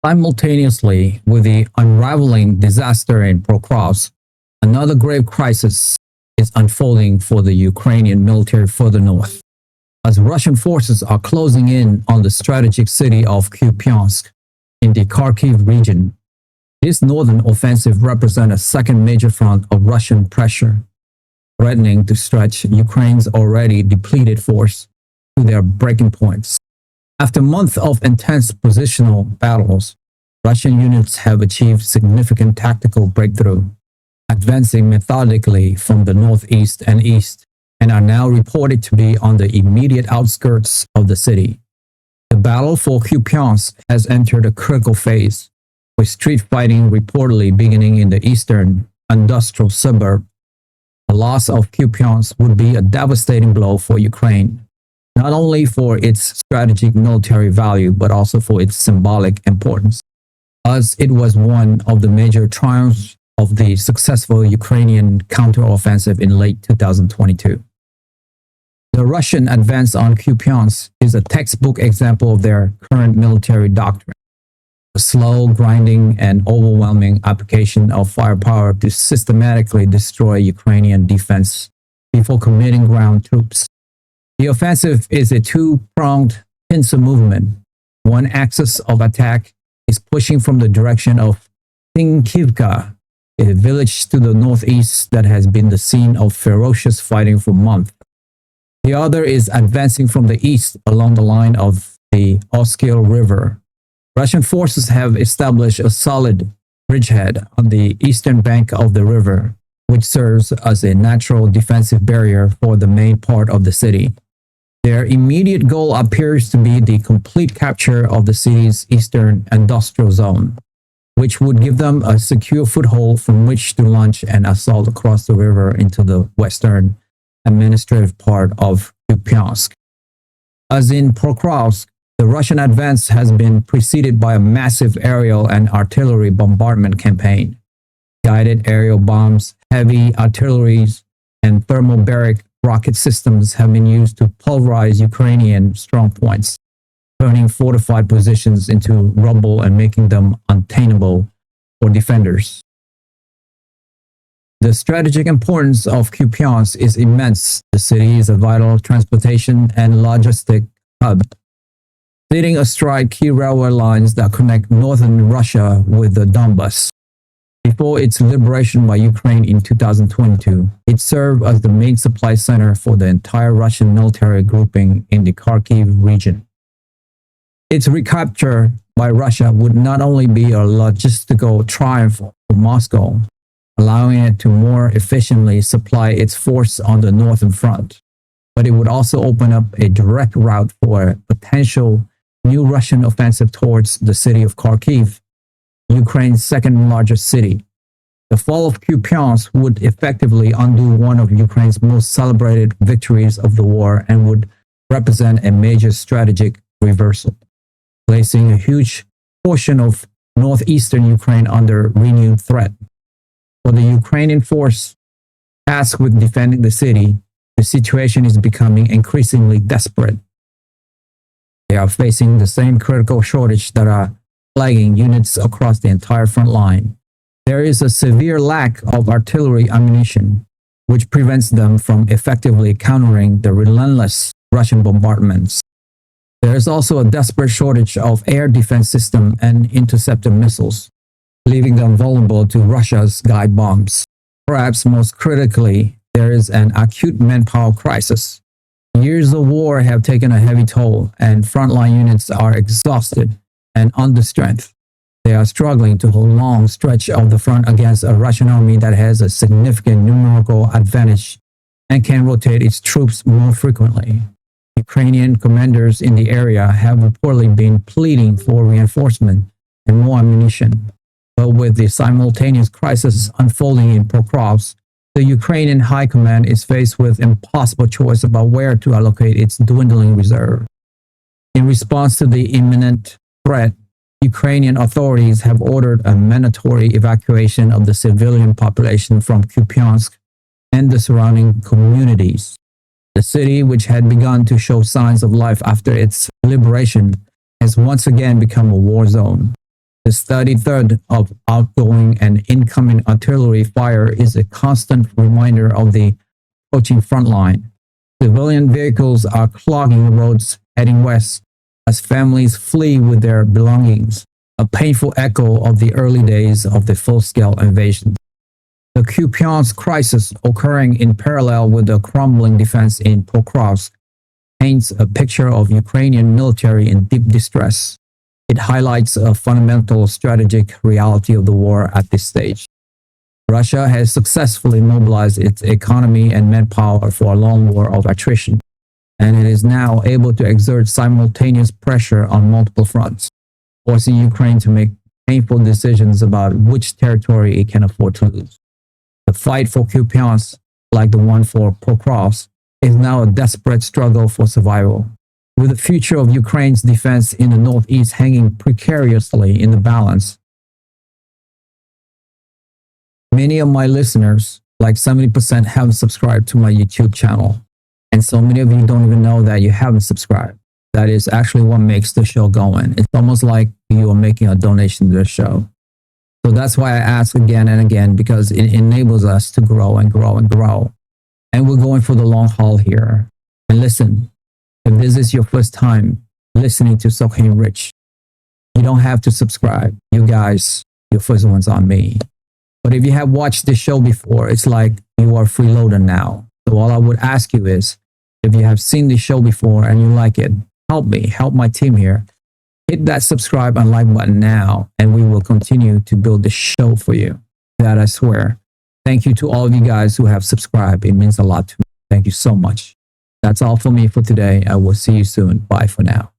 Simultaneously with the unraveling disaster in Pokrovsk, another grave crisis is unfolding for the Ukrainian military further north. As Russian forces are closing in on the strategic city of Kupiansk in the Kharkiv region, this northern offensive represents a second major front of Russian pressure, threatening to stretch Ukraine's already depleted force to their breaking points. After months of intense positional battles, Russian units have achieved significant tactical breakthrough, advancing methodically from the northeast and east, and are now reported to be on the immediate outskirts of the city. The battle for Kupiansk has entered a critical phase, with street fighting reportedly beginning in the eastern industrial suburb. The loss of Kupiansk would be a devastating blow for Ukraine, not only for its strategic military value, but also for its symbolic importance, as it was one of the major triumphs of the successful Ukrainian counteroffensive in late 2022. The Russian advance on Kupiansk is a textbook example of their current military doctrine, a slow, grinding, and overwhelming application of firepower to systematically destroy Ukrainian defense before committing ground troops. The offensive is a two-pronged pincer movement. One axis of attack is pushing from the direction of Tinkivka, a village to the northeast that has been the scene of ferocious fighting for months. The other is advancing from the east along the line of the Outskirts River. Russian forces have established a solid bridgehead on the eastern bank of the river, which serves as a natural defensive barrier for the main part of the city. Their immediate goal appears to be the complete capture of the city's eastern industrial zone, which would give them a secure foothold from which to launch an assault across the river into the western administrative part of Kupiansk. As in Pokrovsk, the Russian advance has been preceded by a massive aerial and artillery bombardment campaign. Guided aerial bombs, heavy artillery, and thermobaric rocket systems have been used to pulverize Ukrainian strongpoints, turning fortified positions into rubble and making them untenable for defenders. The strategic importance of Kupiansk is immense. The city is a vital transportation and logistic hub, sitting astride key railway lines that connect northern Russia with the Donbas. Before its liberation by Ukraine in 2022, it served as the main supply center for the entire Russian military grouping in the Kharkiv region. Its recapture by Russia would not only be a logistical triumph for Moscow, allowing it to more efficiently supply its force on the northern front, but it would also open up a direct route for a potential new Russian offensive towards the city of Kharkiv, Ukraine's second largest city. The fall of Kupiansk would effectively undo one of Ukraine's most celebrated victories of the war and would represent a major strategic reversal, placing a huge portion of northeastern Ukraine under renewed threat. For the Ukrainian force tasked with defending the city, the situation is becoming increasingly desperate. They are facing the same critical shortage that are plaguing units across the entire front line. There is a severe lack of artillery ammunition, which prevents them from effectively countering the relentless Russian bombardments. There is also a desperate shortage of air defense system and interceptor missiles, leaving them vulnerable to Russia's guide bombs. Perhaps most critically, there is an acute manpower crisis. Years of war have taken a heavy toll, and frontline units are exhausted and under strength. They are struggling to hold a long stretch of the front against a Russian army that has a significant numerical advantage and can rotate its troops more frequently. Ukrainian commanders in the area have reportedly been pleading for reinforcement and more ammunition. But with the simultaneous crisis unfolding in Pokrovsk, the Ukrainian High Command is faced with impossible choice about where to allocate its dwindling reserve. In response to the imminent threat, Ukrainian authorities have ordered a mandatory evacuation of the civilian population from Kupiansk and the surrounding communities. The city, which had begun to show signs of life after its liberation, has once again become a war zone. The steady thud of outgoing and incoming artillery fire is a constant reminder of the approaching front line. Civilian vehicles are clogging the roads heading west as families flee with their belongings, a painful echo of the early days of the full-scale invasion. The Kupiansk crisis, occurring in parallel with the crumbling defense in Pokrovsk, paints a picture of Ukrainian military in deep distress. It highlights a fundamental strategic reality of the war at this stage. Russia has successfully mobilized its economy and manpower for a long war of attrition, and it is now able to exert simultaneous pressure on multiple fronts, forcing Ukraine to make painful decisions about which territory it can afford to lose. The fight for Kupiansk, like the one for Pokrovsk, is now a desperate struggle for survival. With the future of Ukraine's defense in the northeast hanging precariously in the balance, many of my listeners, like 70%, haven't subscribed to my YouTube channel. And so many of you don't even know that you haven't subscribed. That is actually what makes the show going. It's almost like you are making a donation to the show. So that's why I ask again and again, because it enables us to grow and grow and grow. And we're going for the long haul here. And listen, if this is your first time listening to Sok Hain Rich, you don't have to subscribe. You guys, your first one's on me. But if you have watched this show before, it's like you are freeloader now. So all I would ask you is, if you have seen this show before and you like it, help me, help my team here. Hit that subscribe and like button now, and we will continue to build the show for you. That I swear. Thank you to all of you guys who have subscribed. It means a lot to me. Thank you so much. That's all for me for today. I will see you soon. Bye for now.